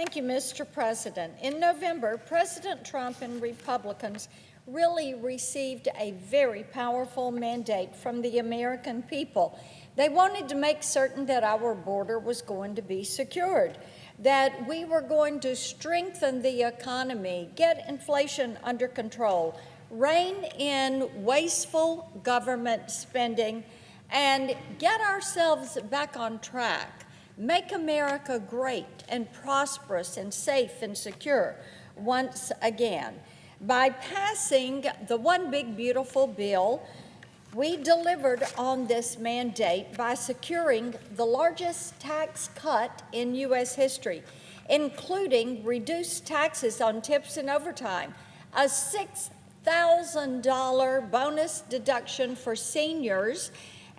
Thank you, Mr. President. In November, President Trump and Republicans really received a very powerful mandate from the American people. They wanted to make certain that our border was going to be secured, that we were going to strengthen the economy, get inflation under control, rein in wasteful government spending, and get ourselves back on track. Make America great and prosperous and safe and secure once again. By passing the One Big Beautiful Bill, we delivered on this mandate by securing the largest tax cut in U.S. history, including reduced taxes on tips and overtime, a $6,000 bonus deduction for seniors,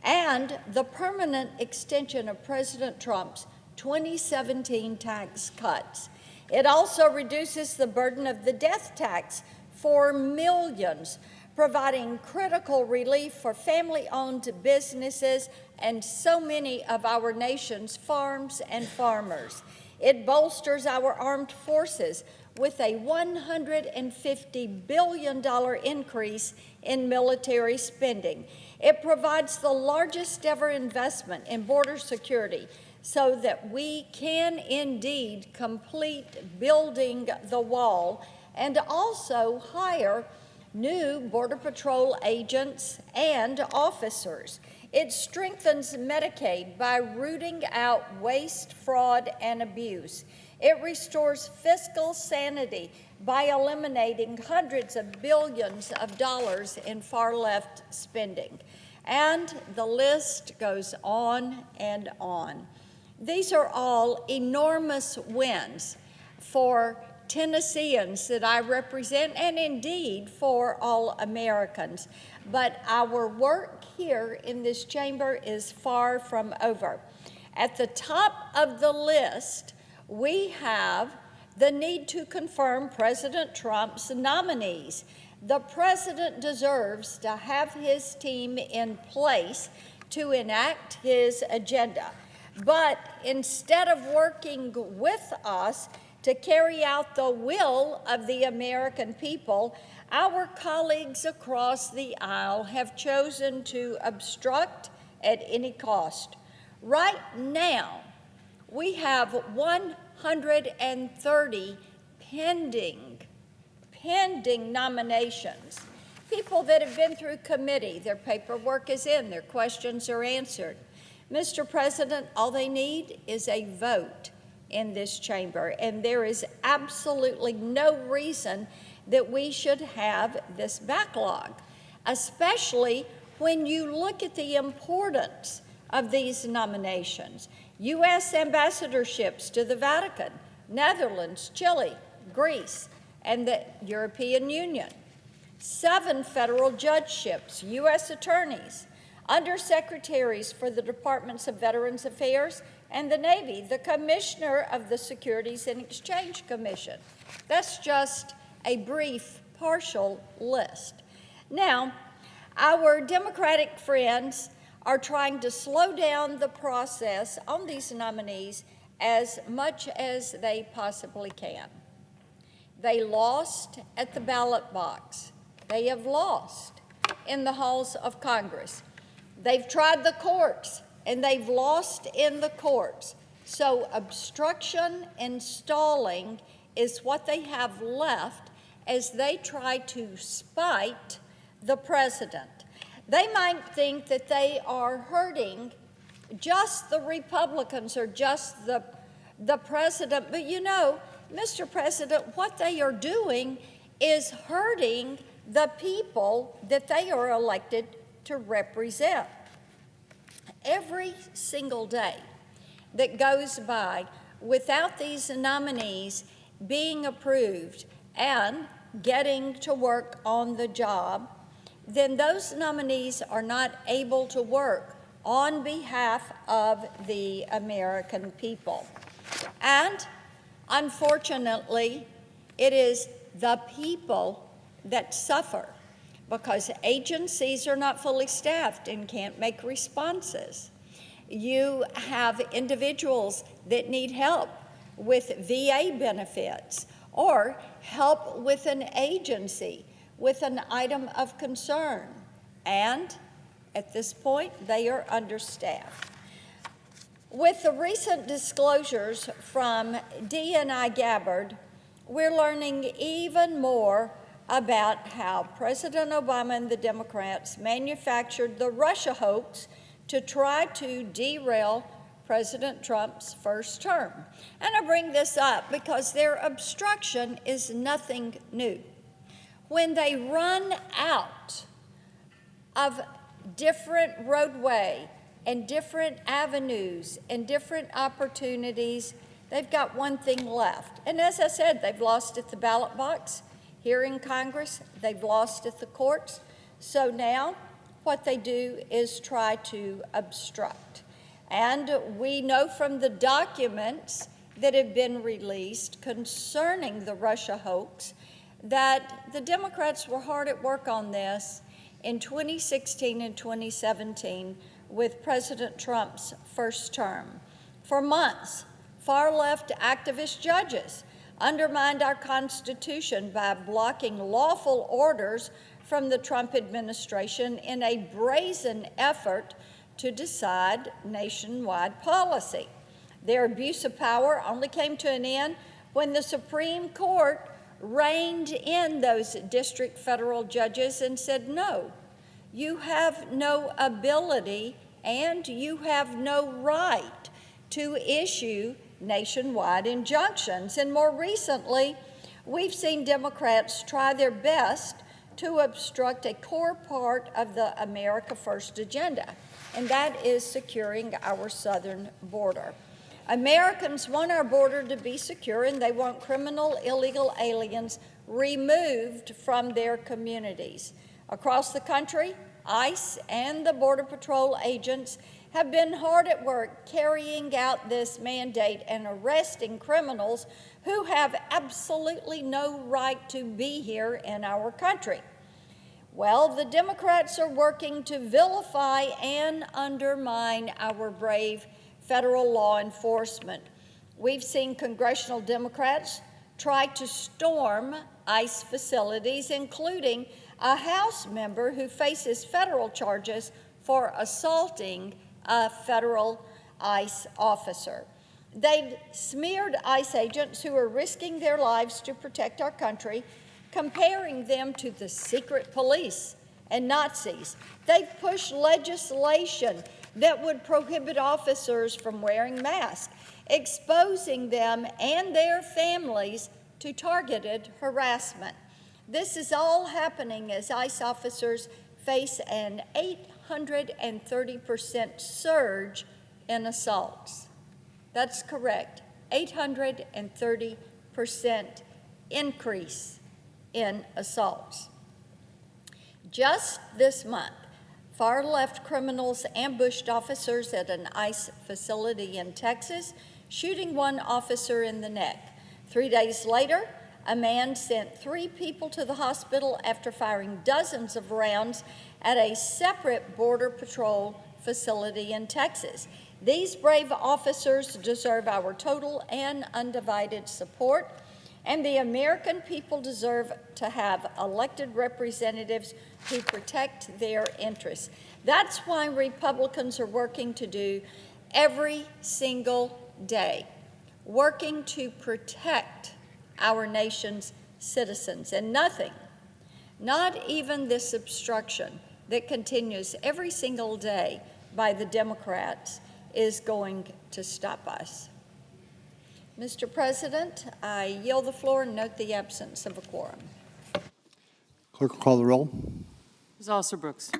and the permanent extension of President Trump's 2017 tax cuts. It also reduces the burden of the death tax for millions, providing critical relief for family-owned businesses and so many of our nation's farms and farmers. It bolsters our armed forces with a $150 billion increase in military spending. It provides the largest ever investment in border security so that we can indeed complete building the wall and also hire new Border Patrol agents and officers. It strengthens Medicaid by rooting out waste, fraud, and abuse. It restores fiscal sanity by eliminating hundreds of billions of dollars in far-left spending. And the list goes on and on. These are all enormous wins for Tennesseans that I represent, and indeed for all Americans. But our work here in this chamber is far from over. At the top of the list, we have the need to confirm President Trump's nominees. The president deserves to have his team in place to enact his agenda. But instead of working with us to carry out the will of the American people, our colleagues across the aisle have chosen to obstruct at any cost. Right now, we have 130 pending nominations. People that have been through committee, their paperwork is in, their questions are answered. Mr. President, all they need is a vote in this chamber, and there is absolutely no reason that we should have this backlog, especially when you look at the importance of these nominations. U.S. ambassadorships to the Vatican, Netherlands, Chile, Greece, and the European Union. 7 federal judgeships, U.S. attorneys, undersecretaries for the Departments of Veterans Affairs and the Navy, the Commissioner of the Securities and Exchange Commission. That's just a brief, partial list. Now, our Democratic friends are trying to slow down the process on these nominees as much as they possibly can. They lost at the ballot box. They have lost in the halls of Congress. They've tried the courts, and they've lost in the courts. So obstruction and stalling is what they have left as they try to spite the president. They might think that they are hurting just the Republicans or just the president, but you know, Mr. President, what they are doing is hurting the people that they are elected to represent. Every single day that goes by without these nominees being approved and getting to work on the job, then those nominees are not able to work on behalf of the American people. And unfortunately, it is the people that suffer because agencies are not fully staffed and can't make responses. You have individuals that need help with VA benefits or help with an agency with an item of concern. And at this point, they are understaffed. With the recent disclosures from DNI Gabbard, we're learning even more about how President Obama and the Democrats manufactured the Russia hoax to try to derail President Trump's first term. And I bring this up because their obstruction is nothing new. When they run out of different roadway and different avenues and different opportunities, they've got one thing left. And as I said, they've lost at the ballot box. Here in Congress, they've lost at the courts. So now what they do is try to obstruct. And we know from the documents that have been released concerning the Russia hoax that the Democrats were hard at work on this in 2016 and 2017 with President Trump's first term. For months, far-left activist judges undermined our Constitution by blocking lawful orders from the Trump administration in a brazen effort to decide nationwide policy. Their abuse of power only came to an end when the Supreme Court reined in those district federal judges and said, no, you have no ability and you have no right to issue nationwide injunctions. And more recently, we've seen Democrats try their best to obstruct a core part of the America First agenda, and that is securing our southern border. Americans want our border to be secure, and they want criminal, illegal aliens removed from their communities. Across the country, ICE and the Border Patrol agents have been hard at work carrying out this mandate and arresting criminals who have absolutely no right to be here in our country. Well, the Democrats are working to vilify and undermine our brave federal law enforcement. We've seen congressional Democrats try to storm ICE facilities, including a House member who faces federal charges for assaulting a federal ICE officer. They've smeared ICE agents who are risking their lives to protect our country, comparing them to the secret police and Nazis. They've pushed legislation that would prohibit officers from wearing masks, exposing them and their families to targeted harassment. This is all happening as ICE officers face an 830% surge in assaults. That's correct, 830% increase in assaults. Just this month, far-left criminals ambushed officers at an ICE facility in Texas, shooting one officer in the neck. 3 days later, a man sent 3 people to the hospital after firing dozens of rounds at a separate Border Patrol facility in Texas. These brave officers deserve our total and undivided support, and the American people deserve to have elected representatives who protect their interests. That's why Republicans are working to do every single day, working to protect our nation's citizens. And nothing, not even this obstruction that continues every single day by the Democrats, is going to stop us. Mr. President, I yield the floor and note the absence of a quorum. Clerk will call the roll. Ms. Alston Brooks.